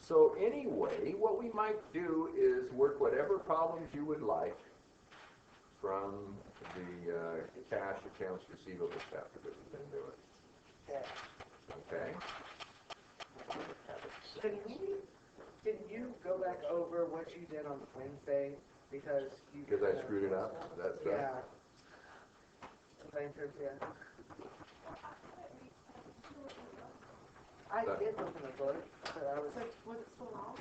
So anyway, what we might do is work whatever problems you would like from the cash accounts receivable chapter that we've been doing. Okay? Can you go back over what you did on Wednesday? Because I screwed it up? That's yeah. Yeah. I did look in the book, but I was like, was it so long?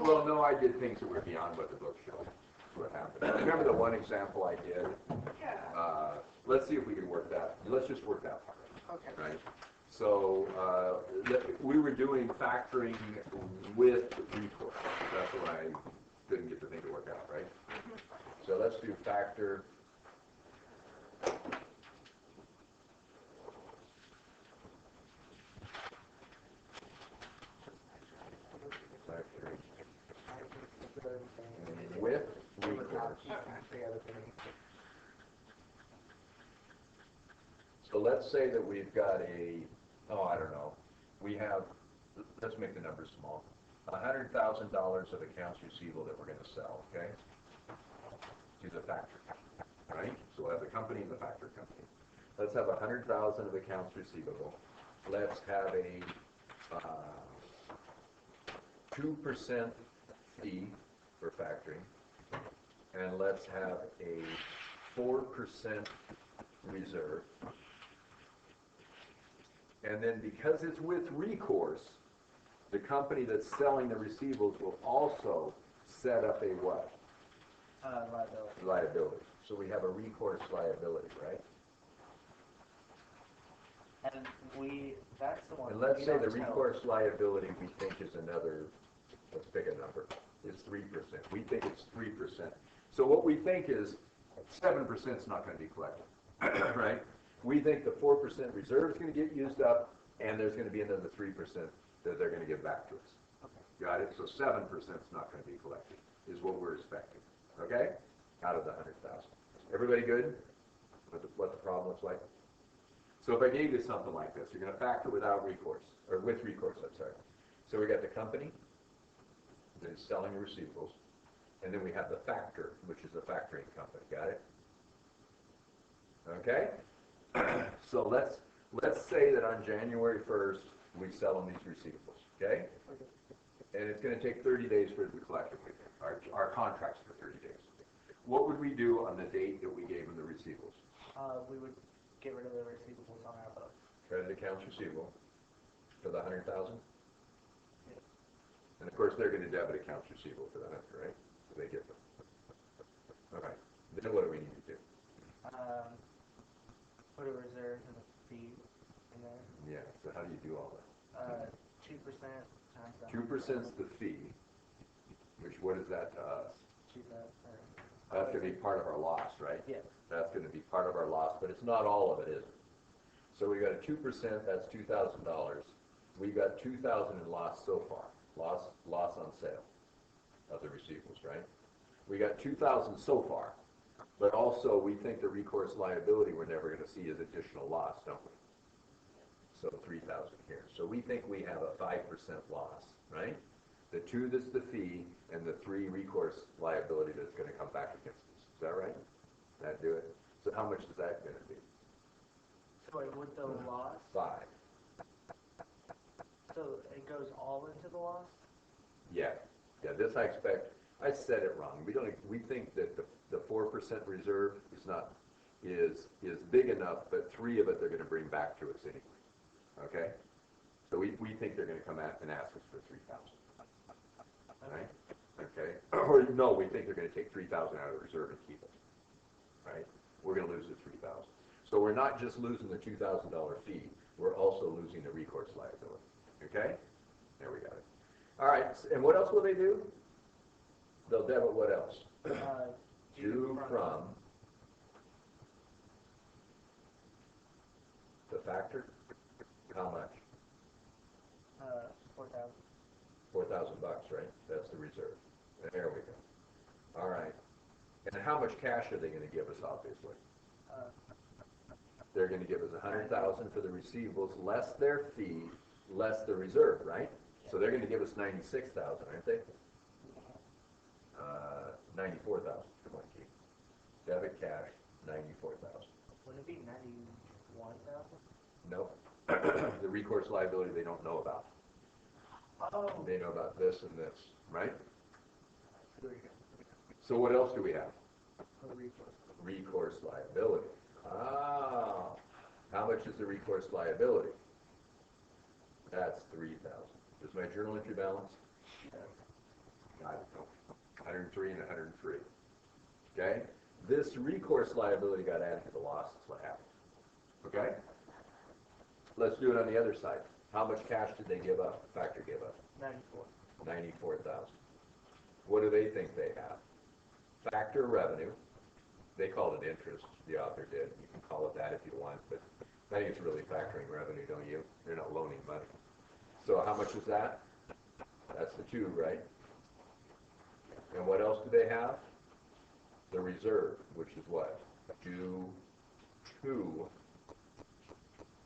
Well, no, I did things that were beyond what the book showed. What happened. Remember the one example I did? Yeah. Let's see if we can work that. Let's just work that part. Okay. Right? So we were doing factoring with recourse. That's what I couldn't get the thing to work out, right? So let's do factor. With recourse. So let's say that we've got I don't know, we have, let's make the numbers small, $100,000 of accounts receivable that we're going to sell, okay, to the factor, right? So we'll have the company and the factor company. Let's have 100,000 of accounts receivable. Let's have a 2% fee for factoring, and let's have a 4% reserve. And then because it's with recourse, the company that's selling the receivables will also set up a what? Liability. Liability. So we have a recourse liability, right? And that's the one. And let's say the recourse liability we think is another, let's pick a number, is 3%. We think it's 3%. So what we think is 7% is not going to be collected, right? We think the 4% reserve is going to get used up, and there's going to be another 3% that they're going to give back to us. Okay. Got it? So 7% is not going to be collected, is what we're expecting. Okay? Out of the 100,000. Everybody good? What the problem looks like? So if I gave you something like this, you're going to factor without recourse, or with recourse, I'm sorry. So we got the company that is selling the receivables, and then we have the factor, which is the factoring company. Got it? Okay? So let's say that on January 1st, we sell them these receivables, okay? And it's going to take 30 days for it to be collected. Our contract's for 30 days. What would we do on the date that we gave them the receivables? We would get rid of the receivables on our books. Credit accounts receivable for the 100,000? Yeah. And of course, they're going to debit accounts receivable for the 100, right? So they get them. Okay. Then what do we need to do? Put a reserve and a fee in there. Yeah, so how do you do all that? 2% times that. 2% is the fee, which what is that to us? 2%. That's going to be part of our loss, right? Yeah. That's going to be part of our loss, but it's not all of it, is it? So we got a 2%, that's $2,000. We got $2,000 in loss so far. Loss on sale of the receivables, right? We got $2,000 so far. But also, we think the recourse liability we're never going to see is additional loss, don't we? So 3,000 here. So we think we have a 5% loss, right? The 2 that's the fee, and the 3 recourse liability that's going to come back against us. Is that right? That do it? So how much is that going to be? So with the loss? 5. So it goes all into the loss? Yeah. Yeah, this I expect. I said it wrong. We think that the 4% reserve is big enough, but 3 of it they're going to bring back to us anyway. Okay? So we think they're going to come out and ask us for 3,000. Right? Okay? Or no, we think they're going to take 3,000 out of the reserve and keep it. Right? We're going to lose the 3,000. So we're not just losing the $2,000 fee, we're also losing the recourse liability. Okay? There we got it. All right, and what else will they do? They'll debit what else? Due from the factor. How much? 4,000. $4,000, right? That's the reserve. There we go. All right. And how much cash are they going to give us, obviously? They're going to give us $100,000 for the receivables, less their fee, less the reserve, right? So they're gonna give us 96,000, aren't they? 94,000, come on, Keith. Debit cash, 94,000. Wouldn't it be 91,000? Nope. The recourse liability they don't know about. Oh. They know about this and this, right? There you go. So what else do we have? A recourse. Recourse liability. Ah, how much is the recourse liability? That's 3,000. Is my journal entry balance? I don't know. 103 and 103. Okay? This recourse liability got added to the loss, is what happened. Okay? Let's do it on the other side. How much cash did they give up? Factor give up? 94. 94,000. What do they think they have? Factor revenue. They called it interest. The author did. You can call it that if you want, but I think it's really factoring revenue, don't you? They're not loaning money. So how much is that? That's the 2, right? And what else do they have? The reserve, which is what? Due to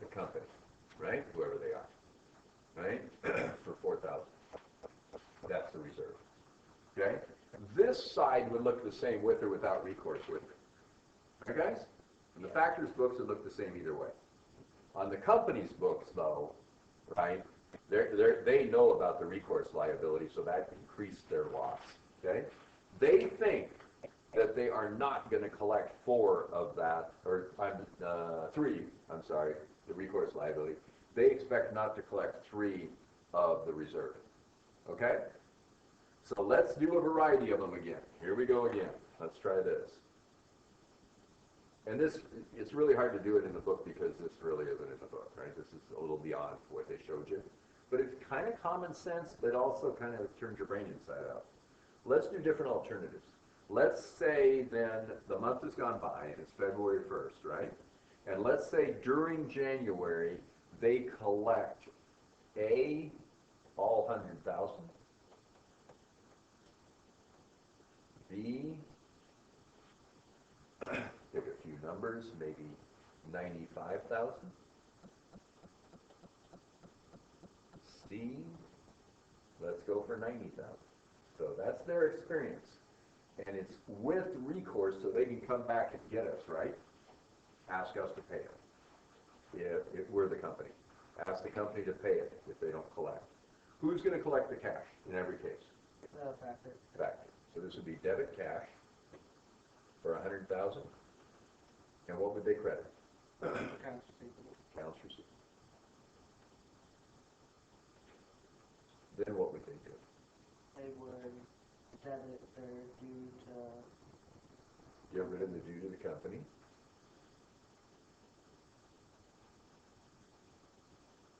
the company, right? Whoever they are, right? For 4,000. That's the reserve. Okay? This side would look the same with or without recourse with it. Okay, guys? In the factor's books, it look the same either way. On the company's books, though, right, they know about the recourse liability, so that increased their loss. Okay? They think that they are not going to collect 4 of that, or 3, I'm sorry, the recourse liability. They expect not to collect 3 of the reserve. Okay? So let's do a variety of them again. Here we go again. Let's try this. And this, it's really hard to do it in the book because this really isn't in the book, right? This is a little beyond what they showed you. But it's kind of common sense, but also kind of turns your brain inside out. Let's do different alternatives. Let's say then the month has gone by and it's February 1st, right? And let's say during January they collect A, all 100,000, B, pick a few numbers, maybe 95,000, C, let's go for 90,000. So that's their experience. And it's with recourse so they can come back and get us, right? Ask us to pay it if we're the company. Ask the company to pay it if they don't collect. Who's going to collect the cash in every case? Factor. Factor. So this would be debit cash for 100,000. And what would they credit? Accounts receivable. Accounts receivable. Then what would they do? They would debit their due to... Get rid of the due to the company.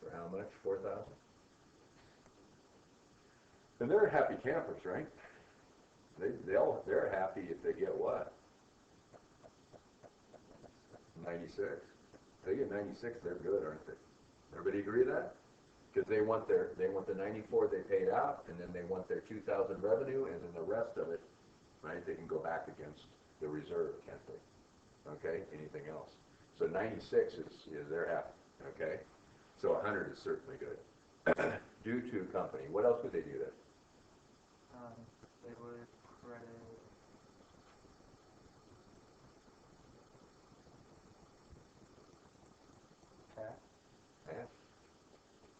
For how much? 4,000? And they're happy campers, right? They're happy if they get what? 96. If they get 96, they're good, aren't they? Everybody agree with that? Because they want the 94 they paid out, and then they want their 2,000 revenue, and then the rest of it, right? They can go back against the reserve, can't they? Okay. Anything else? So 96 is they're happy. Okay. So 100 is certainly good. Due to company. What else would they do then? They would credit... cash. Cash.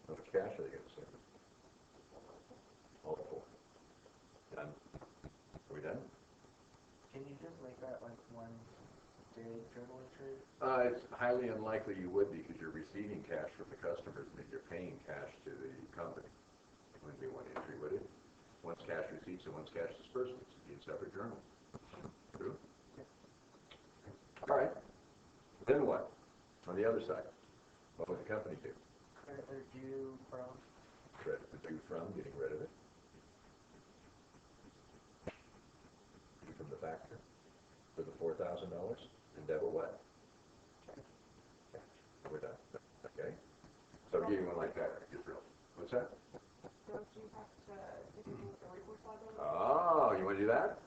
How much cash are they going to send? All 4. Done. Are we done? Can you just make that like one big journal entry? It's highly unlikely you would because you're receiving cash from the customers and then you're paying cash to the company. It wouldn't be one entry, would it? One's cash receipts and one's cash disbursements. It'd be a separate journal. True? All right. Then what? On the other side, what would the company do? Credit their due from... Credit the due from, getting rid of it. Due from the factor for the $4,000 and debit what? We're done. Okay. So I'll give you one like that. Get thrilled. What's that? Don't you have to do the recourse liability? Oh, you want to do that?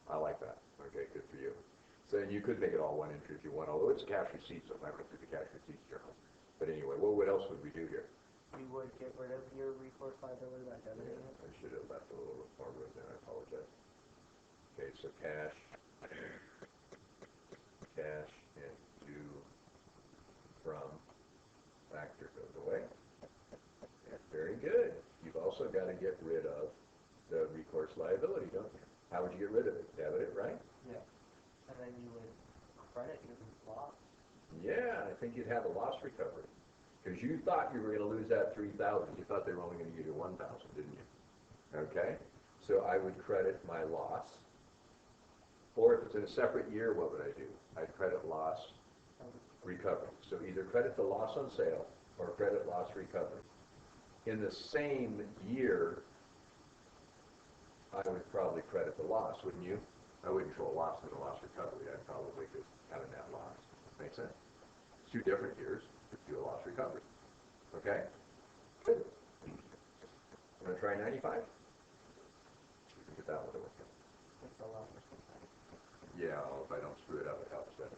I like that. Okay, good for you. So you could make it all one entry if you want, although it's cash receipts, so I'm not going to do the cash receipts journal. But anyway, what else would we do here? you would get rid of your recourse liability by debiting it? I should have left a little more room there, I apologize. Okay, so cash and due from factor goes away. Very good. You've also got to get rid of the recourse liability, don't you? How would you get rid of it? Debit it, right? Yeah. And then you would credit your loss. Yeah, I think you'd have a loss recovery. Because you thought you were going to lose that 3,000. You thought they were only going to give you 1,000, didn't you? Okay? So I would credit my loss. Or if it's in a separate year, what would I do? I'd credit loss recovery. So either credit the loss on sale or credit loss recovery. In the same year, I would probably credit the loss, wouldn't you? I wouldn't show a loss in the loss recovery. I'd probably just have a net loss. Make sense? It's 2 different years. Do a loss recovery. Okay? Good. You want to try 95? You can get that one to work. It's a lot. Yeah, if I don't screw it up, it helps then.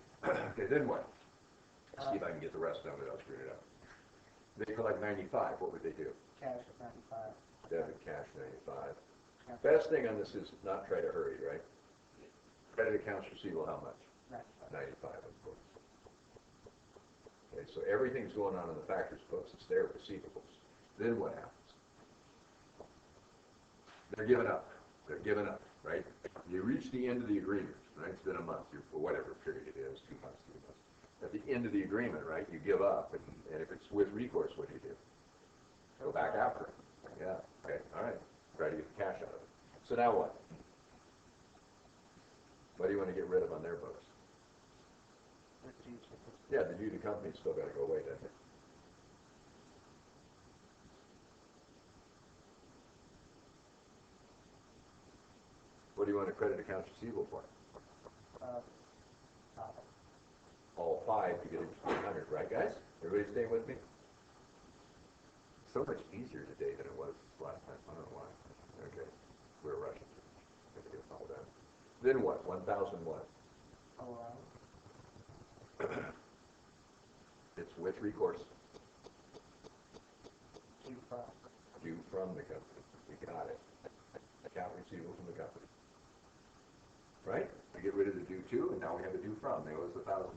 Okay, then what? See if I can get the rest done without screwing it up. They collect 95. What would they do? Cash is 95. Debit cash 95. Best thing on this is not try to hurry, right? Credit accounts receivable, how much? 95, of course. Okay, so everything's going on in the factor's books. It's their receivables. Then what happens? They're giving up. They're giving up, right? You reach the end of the agreement, right? It's been a month, or whatever period it is, 2 months, 3 months. At the end of the agreement, right, you give up. And if it's with recourse, what do you do? Go back after it. Yeah, okay, all right. Try to get the cash out of it. So now what? What do you want to get rid of on their books? Yeah, the due to company's still got to go away, doesn't it? What do you want to credit accounts receivable for? All 5 to get it to 100, right, guys? Everybody staying with me? So much easier today than it was last time. I don't know why. Okay, we're rushing. Got to get all done. Then what? 1,000 what? It's with recourse. Due from the company. We got it. Account receivable from the company. Right? We get rid of the due to, and now we have a due from. They owe us $1,000.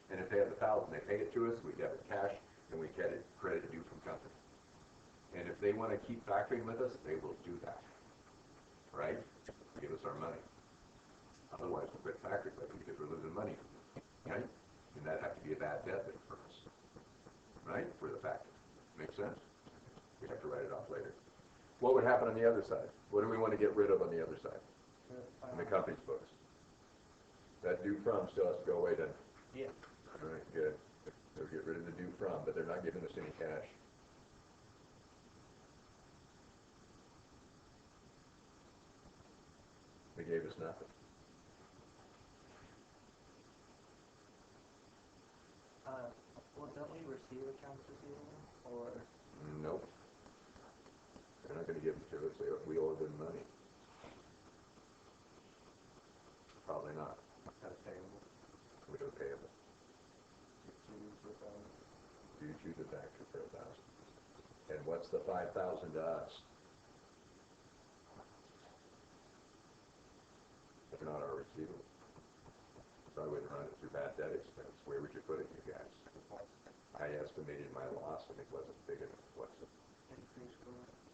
And if they have 1,000, they pay it to us, we debit cash, and we credit due from company. And if they want to keep factoring with us, they will do that. Right? Give us our money. Otherwise, we'll quit factoring with them because we're losing money. Right? And that'd have to be a bad debt thing for us. Right? For the factor. Make sense? We have to write it off later. What would happen on the other side? What do we want to get rid of on the other side? In the company's books. That due from still has to go away, doesn't it? Yeah. All right, good. So get rid of the due from, but they're not giving us any cash. They gave us nothing. Well, don't we receive accounts receivable? Or Nope. They're not going to give them to us. We owe them money. Probably not. that's payable? We don't pay them. Due Due to the factor for 1,000. And what's the 5,000 to us? It's not our receivable. So I wouldn't run it through bad debt expense. Where would you put it, you guys? I estimated my loss and it wasn't big enough, was it?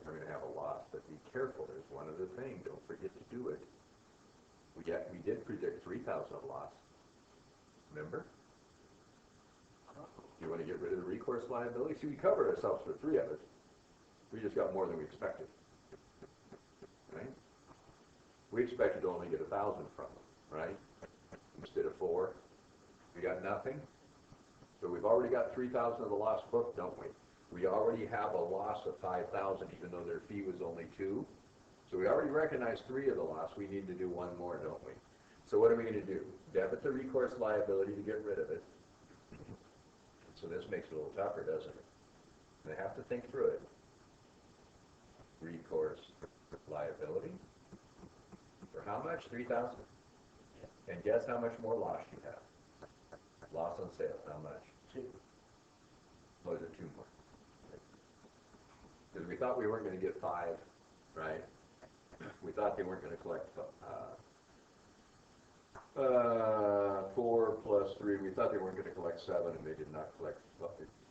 I'm going to have a loss, but be careful. There's one other thing. Don't forget to do it. We did predict 3,000 of loss. Remember? You want to get rid of the recourse liability? See, we covered ourselves for 3 of it. We just got more than we expected. Right? We expected to only get 1,000 from them, right? Instead of 4. We got nothing. So we've already got 3,000 of the loss book, don't we? We already have a loss of 5,000, even though their fee was only 2. So we already recognized 3 of the loss. We need to do 1 more, don't we? So what are we going to do? Debit the recourse liability to get rid of it. So this makes it a little tougher, doesn't it? They have to think through it. Recourse liability. For how much? 3,000? And guess how much more loss you have? Loss on sale, how much? 2. Oh, is it 2 more? because we thought we weren't gonna get 5, right? We thought they weren't gonna collect, 4 plus 3, we thought they weren't gonna collect 7, and they did not collect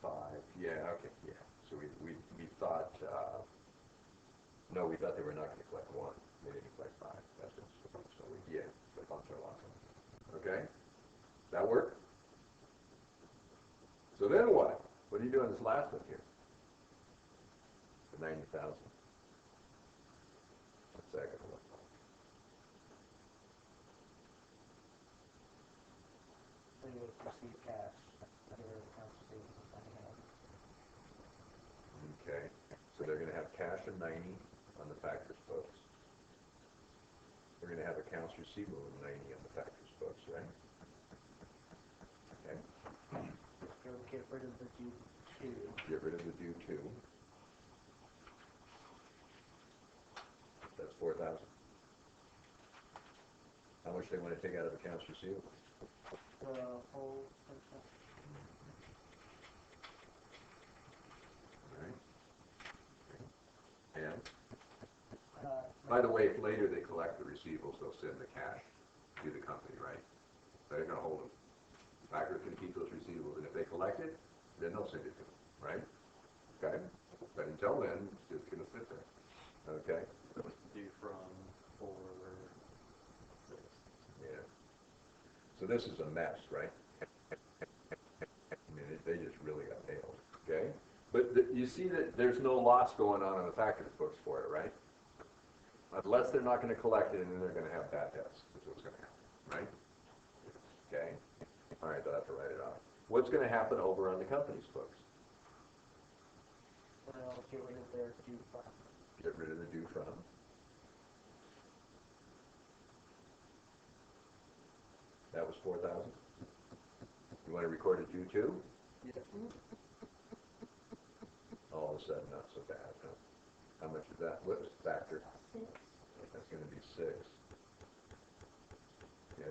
5. Yeah, okay, yeah. So we thought, no, we thought they were not gonna collect 1, they didn't collect 5, that's it. So we, yeah, the funds are lost. Okay? That work? So then what? What are you doing this last one here? The 90,000. What's that gonna look like? So you receive cash, your accounts receivable funding out. Okay, so they're gonna have cash of 90 on the factor's books. They're gonna have accounts receivable of 90 on the factor's books, right? Okay, So get rid of the due to. get rid of the due to. That's 4,000. How much they wanna take out of accounts receivable? The whole percent. Right. And, Uh, by the way, if later they collect the receivables, they'll send the cash to the company, right? They're gonna hold them. Factor's gonna keep those receivables, and if they collect it, then they'll send it to them, right? Okay? But until then, it's just gonna sit there, okay? Due from 4, 6. Yeah. So this is a mess, right? I mean, they just really got nailed, okay? But you see that there's no loss going on the factor's books for it, right? Unless they're not gonna collect it, and then they're gonna have bad debts, is what's gonna happen, right? Okay? All right, they'll have to write it off. What's gonna happen over on the company's books? Well, get rid of their due from. Get rid of the due from. That was 4,000. You want to record a due to? Yeah. All of a sudden, not so bad, huh? How much is that? Whoops, factor. 6. That's going to be 6. Yeah.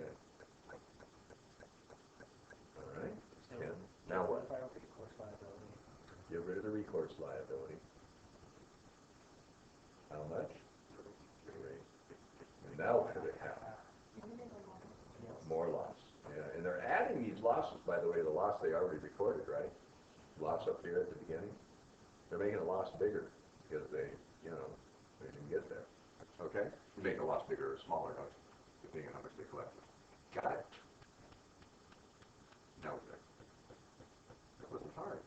All right. So 10. Now what? Our recourse liability. Get rid of the recourse liability. How much? 3. And now what do they have? Yes. More loss. Yeah, and they're adding these losses, by the way, the loss they already recorded, right? Loss up here at the beginning. They're making a loss bigger because they, you know, they didn't get there. Okay? You make a loss bigger or smaller, don't you? Depending on how much they collect. Got it. Now we're there. That wasn't hard.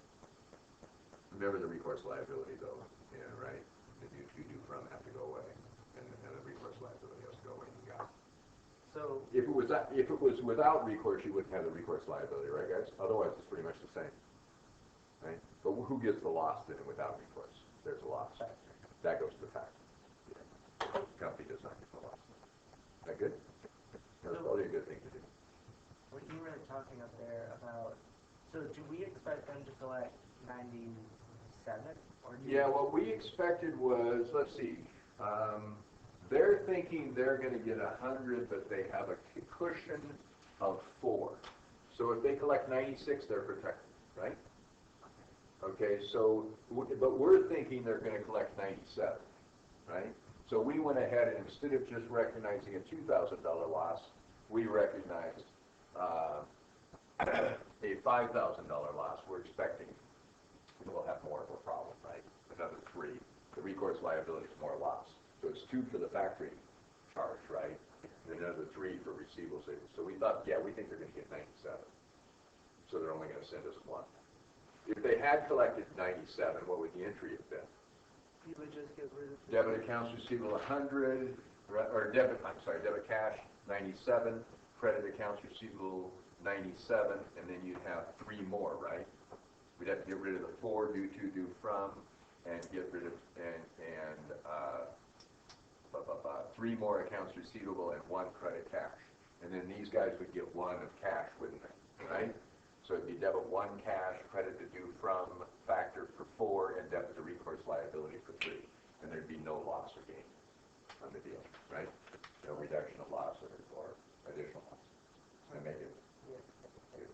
Remember the recourse liability, though. Yeah, right? The due from have to go away, and the recourse liability has to go away. You got it. So If it was without recourse, you wouldn't have the recourse liability, right, guys? Otherwise, it's pretty much the same, right? But who gets the loss then without recourse? There's a loss. factor. That goes to the factor. The company does not get the loss. Is that good? That's probably a good thing to do. What you were talking up there about, so do we expect them to collect 97? Or do Yeah, what we expected was, let's see, they're thinking they're going to get 100, but they have a cushion of 4. So if they collect 96, they're protected, right? Okay, so, but we're thinking they're going to collect 97, right? So we went ahead and instead of just recognizing a $2,000 loss, we recognized a $5,000 loss. We're expecting we'll have more of a problem, right? Another 3. The recourse liability is more loss. So it's 2 for the factory charge, right? And another 3 for receivable savings. So we thought, yeah, we think they're going to get 97. So they're only going to send us 1. If they had collected 97, what would the entry have been? you would just get rid of Debit accounts receivable 100, or debit cash 97, credit accounts receivable 97, and then you'd have 3 more, right? We'd have to get rid of the 4 due to, due from, and get rid of, and 3 more accounts receivable and 1 credit cash. And then these guys would get 1 of cash, wouldn't they? Right? So it'd be debit 1 cash, credit the due from factor for 4, and debit the recourse liability for 3. And there'd be no loss or gain on the deal, right? No reduction of loss or additional loss. I make it. Good.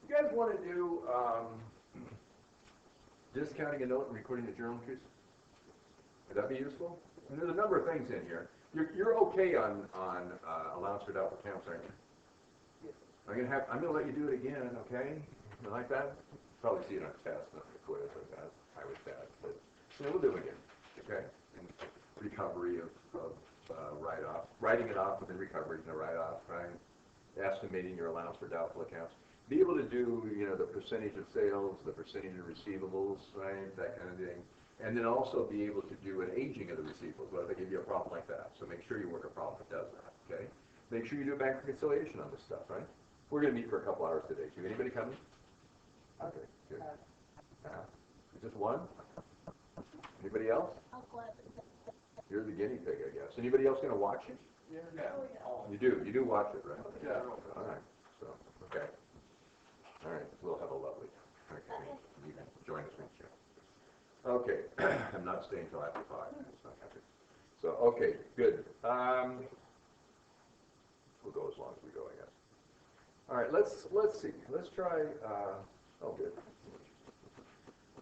You guys want to do discounting a note and recording the journal entries? Would that be useful? And there's a number of things in here. You're okay on allowance for doubtful accounts, aren't you? I'm gonna let you do it again, okay? You like that? Probably see it on a test, not a quiz like that. I would test, but we'll do it again, okay? And recovery of write-off, writing it off and then recovery and the write-off, right? Estimating your allowance for doubtful accounts. Be able to do, the percentage of sales, the percentage of receivables, right? That kind of thing. And then also be able to do an aging of the receivables, whether they give you a problem like that. So make sure you work a problem that does that, okay? Make sure you do a bank reconciliation on this stuff, right? We're going to meet for a couple hours today. So anybody coming? Okay, good. Just one? Anybody else? You're the guinea pig, I guess. Anybody else going to watch it? Yeah. You do watch it, right? Yeah. All right. So, okay. All right. We'll have a lovely time. Okay. You can join us next year. Okay. I'm not staying till after 5. It's not happening. So, okay, good. We'll go as long as we go, I guess. All right. Let's see. Let's try. Good.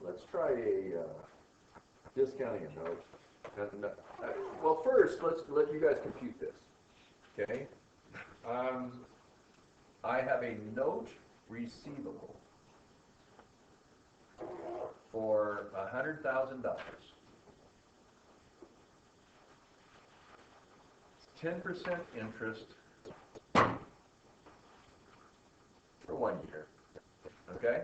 Let's try a discounting a note. And, well, first, let's let you guys compute this. Okay. I have a note receivable for $100,000. 10% interest for 1 year. Okay.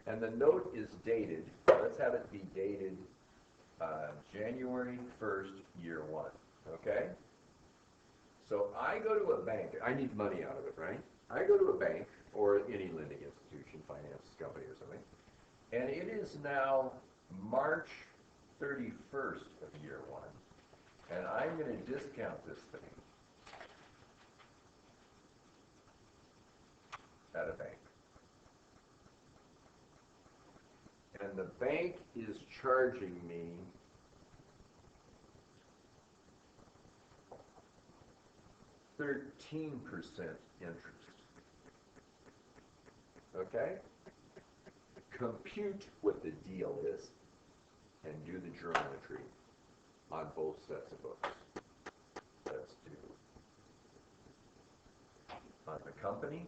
And the note is dated. Let's have it be dated January 1st, year 1. Okay. So I go to a bank. I need money out of it, right? I go to a bank or any lending institution, finance company or something, and it is now March 31st of year 1, and I'm going to discount this thing at a bank. And the bank is charging me 13% interest. Okay? Compute what the deal is and do the journal entry on both sets of books. Let's do on the company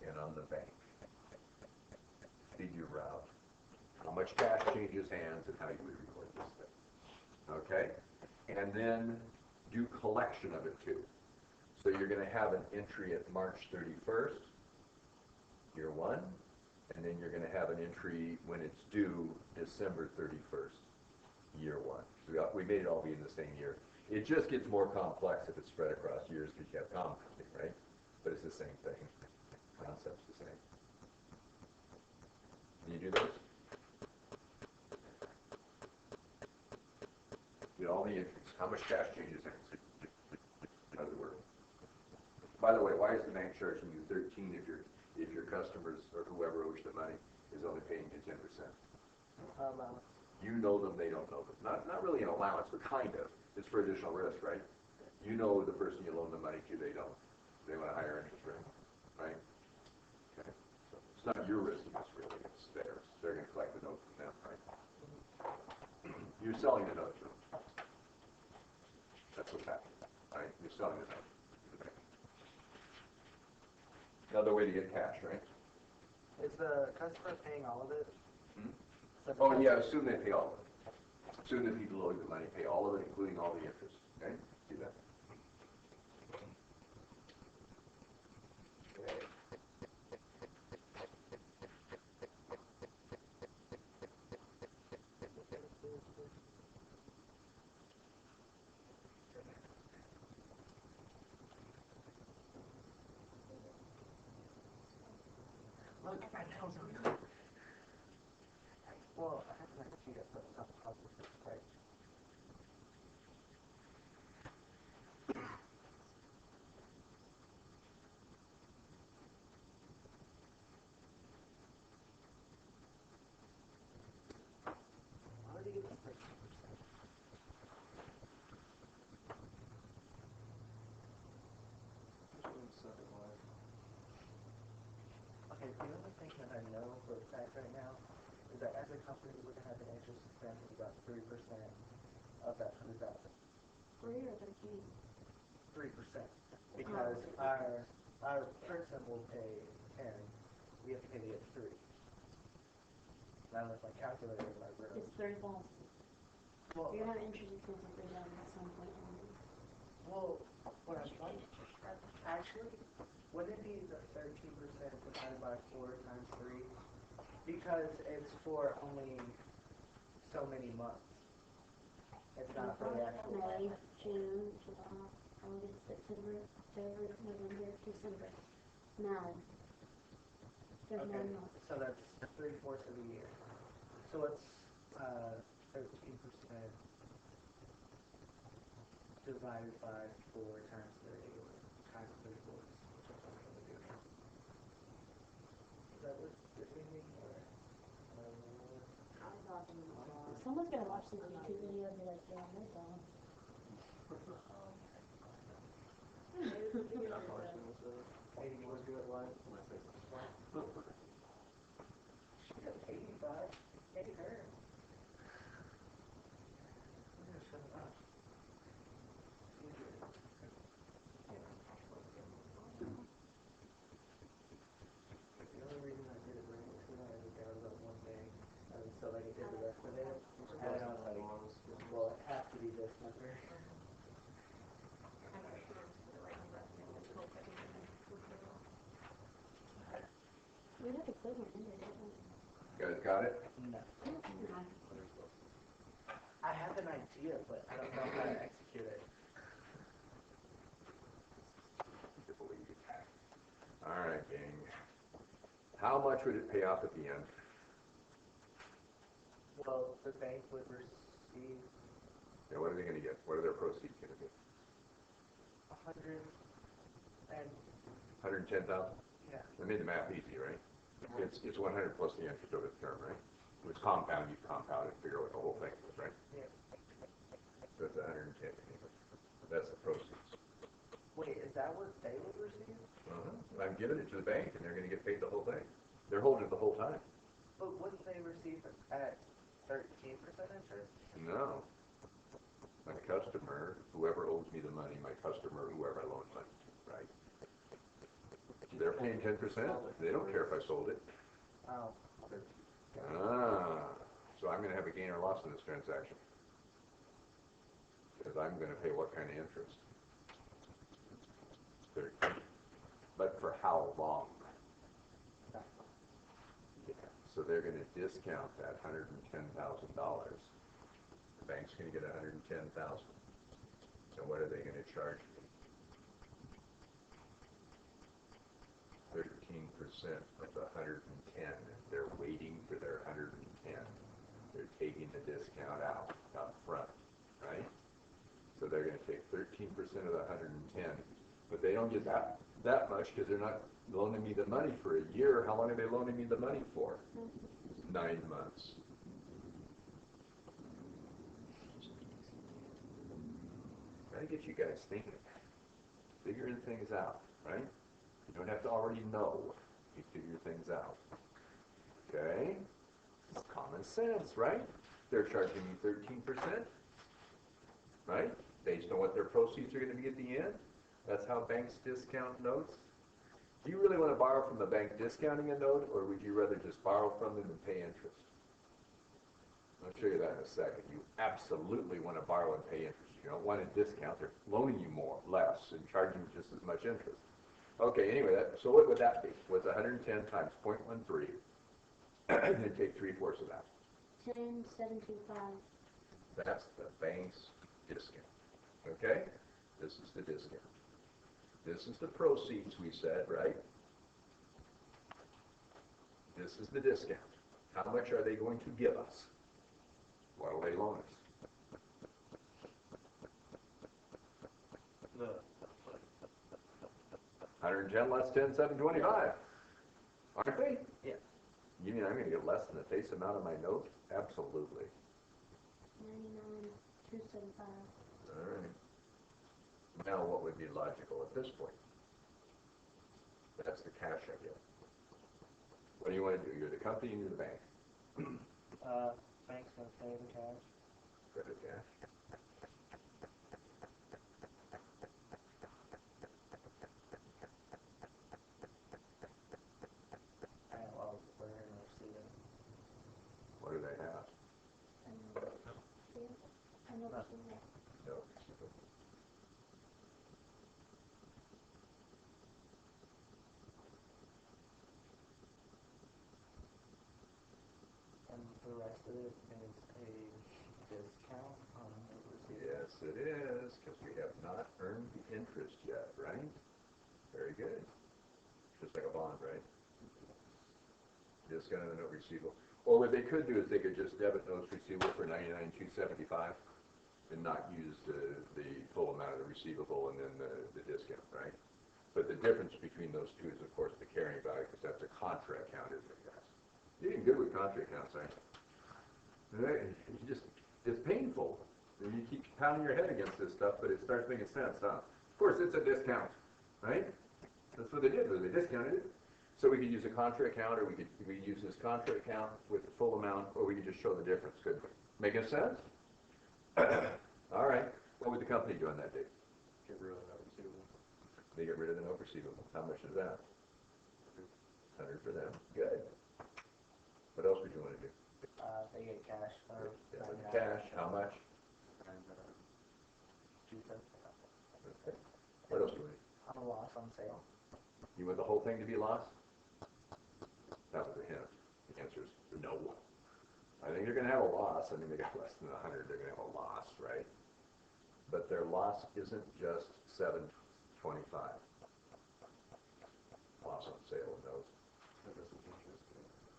and on the bank. Figure out how much cash changes hands and how you would record this thing. Okay? And then do collection of it too. So you're going to have an entry at March 31st, year 1, and then you're going to have an entry when it's due December 31st, year 1. So we made it all be in the same year. It just gets more complex if it's spread across years because you have compounding, right? But it's the same thing. Concept's the same. Can you do those? Get all the entries. How much cash changes hands? How does it work? By the way, why is the bank charging you 13 if your customers or whoever owes the money is only paying you 10%? Allowance. You know them, they don't know them. Not really an allowance, but kind of. It's for additional risk, right? You know the person you loan the money to, they don't. They want a higher interest rate, right? Okay. So it's not your risk, it's really, it's theirs. They're going to collect the note from them, right? You're selling the note to them. That's what's happening, right? You're selling the note to the bank. Another way to get cash, right? Is the customer paying all of it? Hmm? So the Oh, customer- yeah, assume they pay all of it. Assume that people owe you the money, pay all of it, including all the interest, okay? Do that. Okay. Look, I know. Well, I have an idea, but it's not possible, right? How did you get this 13%? Okay, the only thing that I know for a fact right now is that as a company, we're gonna have an interest expense of about 3% of that 100,000. 3 or 13? 3%. Because our person will pay 10, we have to pay the other 3. I don't know if my calculator is like real. It's 30,000. Well, You're gonna have interest expense of 3,000 at some point. well, what I'm like, actually, wouldn't it be the 13% divided by 4 times 3? Because it's for only so many months. It's not for the actual May, June, July, August, September, October, November, December. 9. There's Okay, 9 months. so that's 3/4 of the year. So it's 13% divided by 4 times 3 times 3/4, which is what I'm going to do now. Is that what you're thinking? Or, Someone's gonna watch this YouTube video and be like, yeah, they're dumb. Katie, you want to do it live? She got 85. Hey, her. I'm gonna shut up. The only reason I did it right is because I had to doubt about one thing, and so like I did the rest of it, and then I was like, well, it has to be this number. We have to put one in there, don't we? You guys got it? No. No. I have an idea, but I don't know how to execute it. I believe you. All right, gang. How much would it pay off at the end? Well, the bank would receive Yeah, what are they going to get? What are their proceeds going to be? 100 and 110,000? yeah. I made the math easy, right? It's 100 plus the interest over the term, right? Which compound, you compound it, figure out what the whole thing is, right? Yeah. So it's 110 anyway. That's the proceeds. Wait, is that what they would receive? And I'm giving it to the bank, and they're going to get paid the whole thing. They're holding it the whole time. But wouldn't they receive it at 13% interest? No. My customer, whoever owes me the money, my customer, whoever I loan money to, right? They're paying 10%. They don't care if I sold it. Oh. So I'm going to have a gain or loss in this transaction. Because I'm going to pay what kind of interest? 13. But for how long? Yeah. So they're going to discount that $110,000. The bank's going to get $110,000. So what are they going to charge me? 13% of the 110. They're waiting for their 110. They're taking the discount out up front, right? So they're going to take 13% of the 110. But they don't get that much because they're not loaning me the money for a year. How long are they loaning me the money for? 9 months. Try to get you guys thinking, figuring things out, right? You don't have to already know. You figure things out. Okay? It's common sense, right? They're charging me 13%, right? Based on what their proceeds are going to be at the end. That's how banks discount notes. Do you really want to borrow from the bank discounting a note, or would you rather just borrow from them and pay interest? I'll show you that in a second. You absolutely want to borrow and pay interest. You don't want a discount. They're loaning you less, and charging you just as much interest. Okay, anyway, so what would that be? What's 110 times 0.13? And then take 3/4 of that. 10,725. That's the bank's discount. Okay? This is the discount. This is the proceeds we said, right? This is the discount. How much are they going to give us? What will they loan us? The 110 less 10,725. Aren't they? Yeah. You mean I'm going to get less than the face amount of my note? Absolutely. 99,275. All right. Now what would be logical at this point? That's the cash I get. What do you want to do? You're the company and you're the bank. Bank's gonna pay the cash. Credit cash. And well, we're gonna receive it. What do they have? No. And the rest of it is a discount on the receipt. Yes, it is, because we have not earned the interest yet, right? Very good. Just like a bond, right? Discount on the note receivable. Or what they could do is they could just debit notes receivable for $99,275 and not use the full amount of the receivable and then the discount, right? But the difference between those two is, of course, the carrying value, because that's a contra account, isn't it, guys? You're getting good with contra accounts, aren't you? Right? It's painful. And you keep pounding your head against this stuff, but it starts making sense, huh? Of course, it's a discount, right? That's what they did, they discounted it. So we could use a contra account, or we could use this contra account with the full amount, or we could just show the difference, couldn't we? Making sense? All right. What would the company do on that date? Get rid of that receivable. They get rid of the note receivable. How much is that? 100 for them. Good. What else would you want to do? They get cash for Debit cash. How much? And, $275. Okay. What else do we need? A loss on sale. You want the whole thing to be lost? That was a hint. The answer is no. I think they're going to have a loss. I mean, they got less than 100. They're going to have a loss, right? But their loss isn't just $725. Loss on sale of those. that doesn't interest.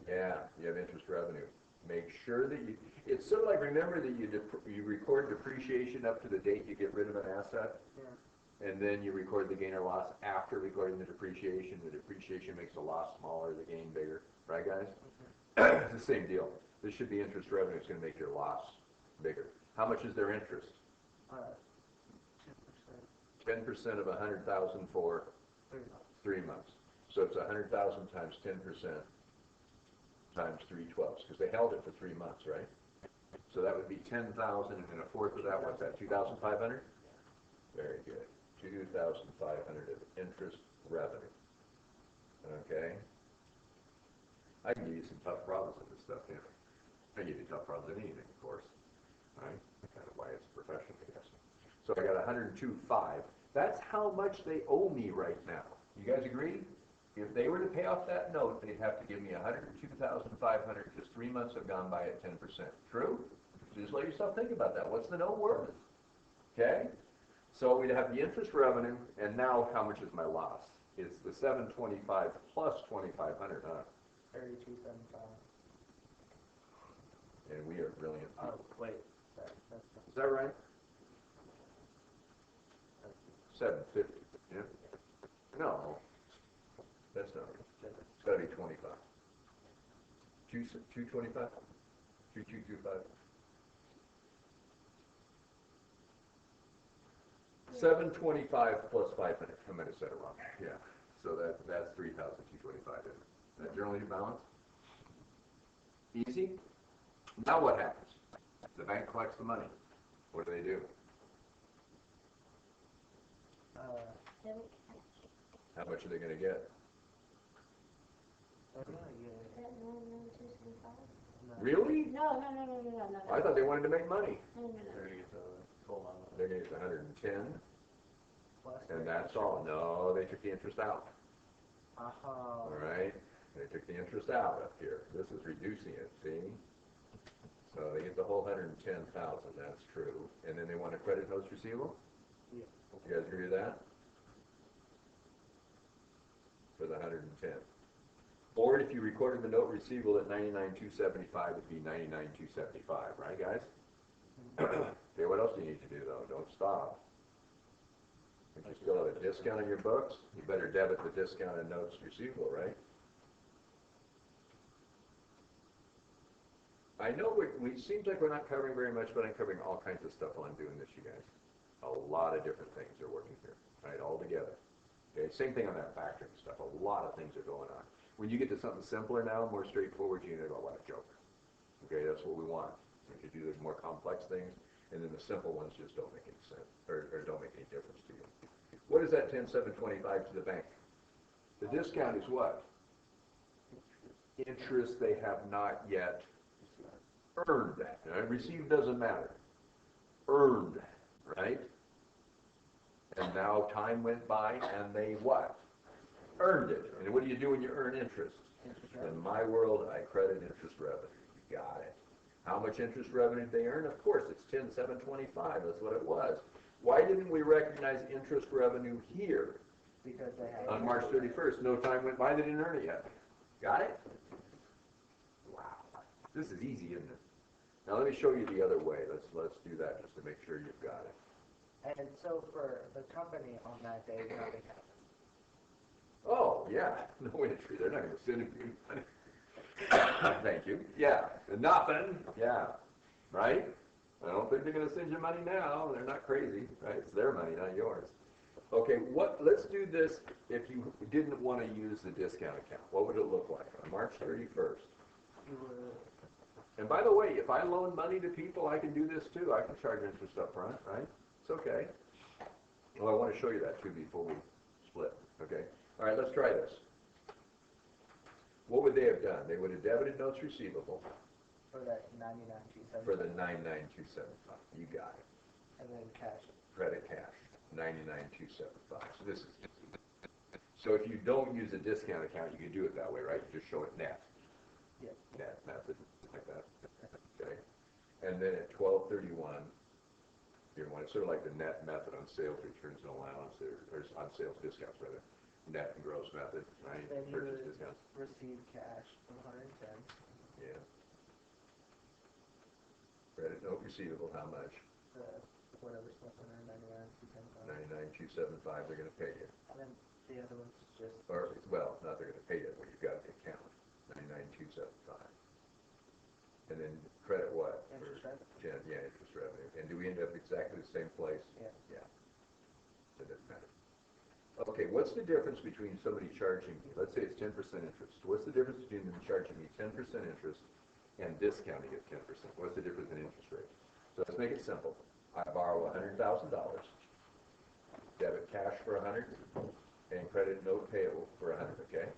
Yeah, you have interest revenue. Make sure that you, it's sort of like, remember that you record depreciation up to the date you get rid of an asset, Yeah. and then you record the gain or loss after recording the depreciation. The depreciation makes the loss smaller, the gain bigger. Right, guys? It's the same deal. This should be interest revenue. It's going to make your loss bigger. How much is their interest? 10%. 10% of 100,000 for 3 months. So it's 100,000 times 10% times 3/12, because they held it for 3 months, right? So that would be 10,000, and then a fourth of that, what's that, 2,500? Very good. 2,500 of interest revenue. Okay? I can give you some tough problems with this stuff, yeah. I give you tough problems in anything, of course. Right? Kind of why it's a profession, I guess. So I got 102.5. That's how much they owe me right now. You guys agree? If they were to pay off that note, they'd have to give me 102,500 because 3 months have gone by at 10%. True? So just let yourself think about that. What's the note worth? Okay? So we'd have the interest revenue, and now how much is my loss? It's the 725 plus 2,500, huh? 32.75. And we are brilliant Oh, people. wait. Sorry. Is that right? 750. Yeah. No, that's not right. It's got to be 25. 225. 2225. 725 plus 500. I might have said it wrong. Yeah. So that's 3,225. Is that generally balance? Easy. Now what happens? The bank collects the money. What do? How much are they going to get? They're gonna get Really? No. I thought they wanted to make money. They're gonna get the full amount. They're going to get the 110, plus and their that's all. No, they took the interest out. Uh-huh. All right? They took the interest out up here. This is reducing it, see? So they get the whole 110,000, that's true. And then they want a credit notes receivable? Yeah. You guys agree with that? For the 110. Or if you recorded the note receivable at 99,275, it'd be 99,275, right, guys? Okay, what else do you need to do, though? Don't stop. If you still have a discount on your books, you better debit the discount in notes receivable, right? I know it seems like we're not covering very much, but I'm covering all kinds of stuff while I'm doing this, you guys. A lot of different things are working here, right, all together. Okay, same thing on that factoring stuff. A lot of things are going on. When you get to something simpler now, more straightforward, you're gonna go, what a joke. Okay, that's what we want. We could do the more complex things, and then the simple ones just don't make any sense, or don't make any difference to you. What is that 10,725 to the bank? The discount is what? Interest they have not yet earned. Received doesn't matter. Earned, right? And now time went by and they what? Earned it. And what do you do when you earn interest? In my world, I credit interest revenue. You got it. How much interest revenue did they earn? Of course, it's 10,725. That's what it was. Why didn't we recognize interest revenue here Because they had. on March 31st? No time went by, they didn't earn it yet. Got it? Wow. This is easy, isn't it? Now let me show you the other way. Let's do that just to make sure you've got it. And so for the company on that day, nothing happened. Oh, yeah, no entry. They're not going to send me money. Thank you. Yeah, nothing. Yeah, right? I don't think they're going to send you money now. They're not crazy, right? It's their money, not yours. Okay, let's do this if you didn't want to use the discount account. What would it look like on March 31st? And by the way, if I loan money to people, I can do this too. I can charge interest up front, right? It's okay. Well, I want to show you that too before we split, okay? All right, let's try this. What would they have done? They would have debited notes receivable For that 99,275. for the 99275. You got it. And then cash. Credit cash, 99275. So this is so if you don't use a discount account, you can do it that way, right? You just show it net. Yeah. Net method, like that. Okay. And then at 12/31, you know, it's sort of like the net method on sales returns and allowance, or on sales discounts rather. Net and gross method, right? Then you Purchase would discounts. receive cash of 110. Yeah. Credit note receivable, how much? Whatever's left on there, 99275. They're going to pay you. And then the other one's just. Or, well, not they're going to pay you, but you've got the account. 99275. And then credit what? Interest For revenue. Yeah, interest revenue. And do we end up exactly the same place? Yeah. Yeah. So it doesn't matter. Okay, what's the difference between somebody charging me, let's say it's 10% interest. What's the difference between them charging me 10% interest and discounting it 10%? What's the difference in interest rate? So let's make it simple. I borrow $100,000, debit cash for 100, and credit note payable for 100, okay?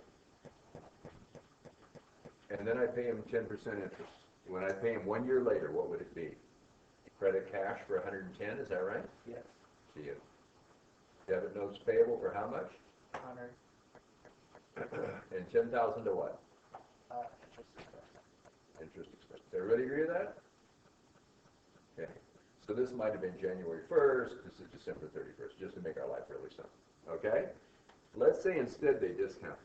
And then I pay him 10% interest. When I pay him 1 year later, what would it be? Credit cash for 110, is that right? Yes. See it. Debit notes payable for how much? 100. And 10,000 to what? Interest expense. Interest expense. Everybody agree with that? Okay. So this might have been January 1st. This is December 31st, just to make our life really simple. Okay? Let's say instead they discount.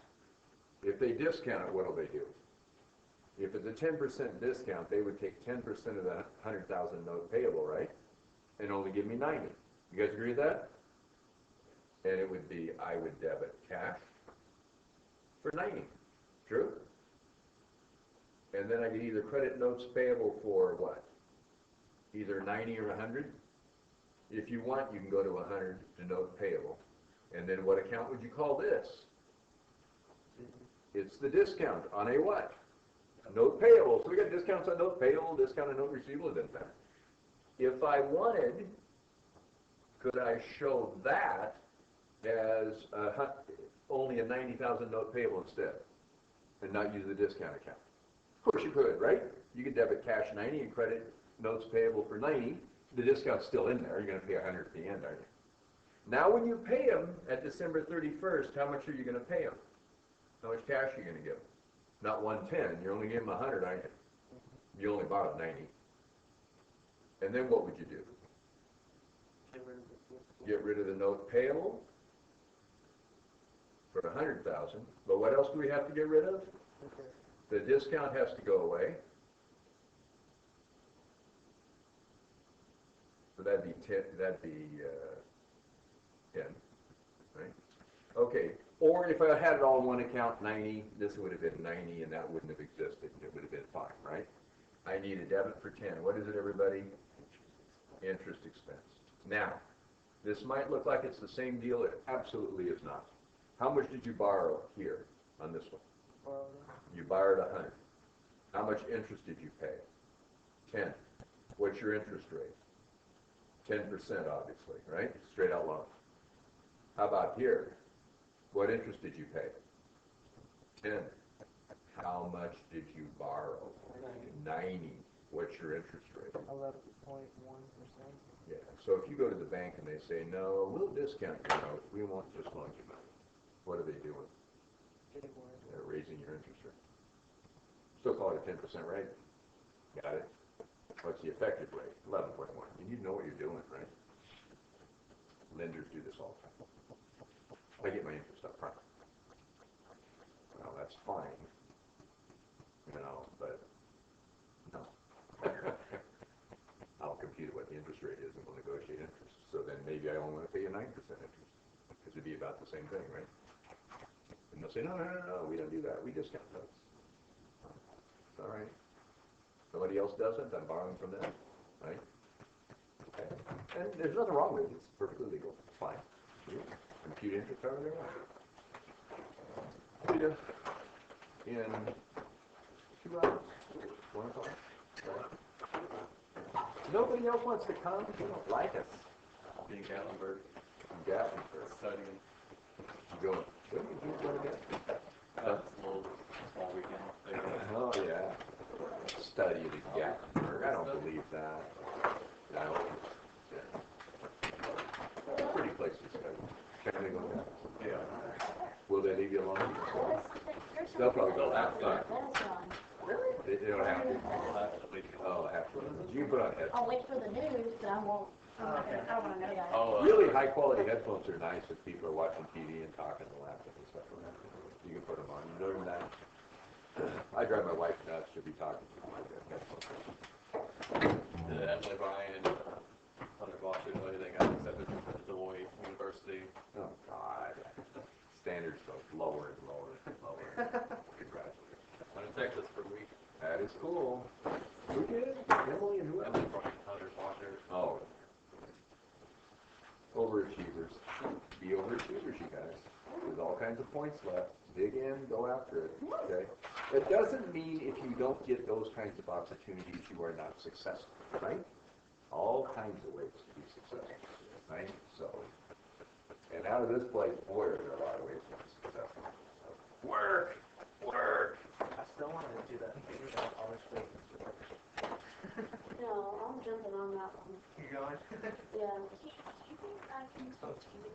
If they discount it, what will they do? If it's a 10% discount, they would take 10% of the 100,000 note payable, right? And only give me 90. You guys agree with that? And it would be, I would debit cash for 90. True? And then I get either credit notes payable for what? Either 90 or 100. If you want, you can go to 100 to note payable. And then what account would you call this? It's the discount on a what? A note payable. So we got discounts on note payable, discount on note receivable, it doesn't matter. If I wanted, could I show that as only a 90,000 note payable instead and not use the discount account? Of course you could, right? You could debit cash 90 and credit notes payable for 90. The discount's still in there. You're going to pay 100 at the end, aren't you? Now when you pay them at December 31st, how much are you going to pay them? How much cash are you going to give them? Not 110. You're only giving them 100, aren't you? You only borrowed 90. And then what would you do? Get rid of the note payable for 100,000. But what else do we have to get rid of? The discount has to go away. So that'd be 10. That'd be 10, right? Okay. Or if I had it all in one account, 90. This would have been 90, and that wouldn't have existed. It would have been fine, right? I need a debit for 10. What is it, everybody? Interest expense. Now, this might look like it's the same deal. It absolutely is not. How much did you borrow here on this one? borrowed You borrowed 100. How much interest did you pay? 10. What's your interest rate? 10%, obviously, right? Straight out loan. How about here? What interest did you pay? 10. How much did you borrow? 90. What's your interest rate? 11.1%. Yeah. So if you go to the bank and they say, no, we'll discount your note, we won't just loan you money. What are they doing? Big word. They're raising your interest rate. Still call it a 10% rate. Got it? What's the effective rate? 11.1. You need to know what you're doing, right? Lenders do this all the time. I get my interest up front. Well, that's fine. But no. I'll compute what the interest rate is and we'll negotiate interest. So then maybe I only want to pay you 9% interest. Because it'd be about the same thing, right? And they'll say, no, we don't do that. We discount those. All right. Somebody else doesn't, I'm borrowing from them, right? Okay. And there's nothing wrong with it. It's perfectly legal. It's fine. You compute interest however they want. In 2 hours, 1 o'clock. Right? Nobody else wants to come. They don't like us. Being Gatlinburg, Gatlinburg. studying. You go. What do you do again? It's a little small weekend. Oh yeah. Study at Gatlinburg. I don't believe that. No. Yeah. Pretty place to study. Can they go there? Yeah. Will they leave you alone? They'll probably have to. Really? They don't have to. I'll have to leave you. Oh, have to. You can put on headphones. I'll wait for the news, but I won't. I don't want to know that. Oh, Really high quality headphones are nice if people are watching TV and talking and laughing and stuff like that. You can put them on. You learn that. I drive my wife nuts. She'll be talking to me like that. Emily Bryan, Hunter Boston, they got accepted to Deloitte University. Oh, God. Standards go lower and lower and lower. Congratulations. I'm in Texas for a week. That is cool. Who did? Emily and who else? Emily Bryan, Hunter Boston. Oh. Overachievers. Be overachievers, you guys. There's all kinds of points left. Dig in, go after it. Okay? It doesn't mean if you don't get those kinds of opportunities, you are not successful, right? All kinds of ways to be successful, right? So, and out of this place, boy, are there a lot of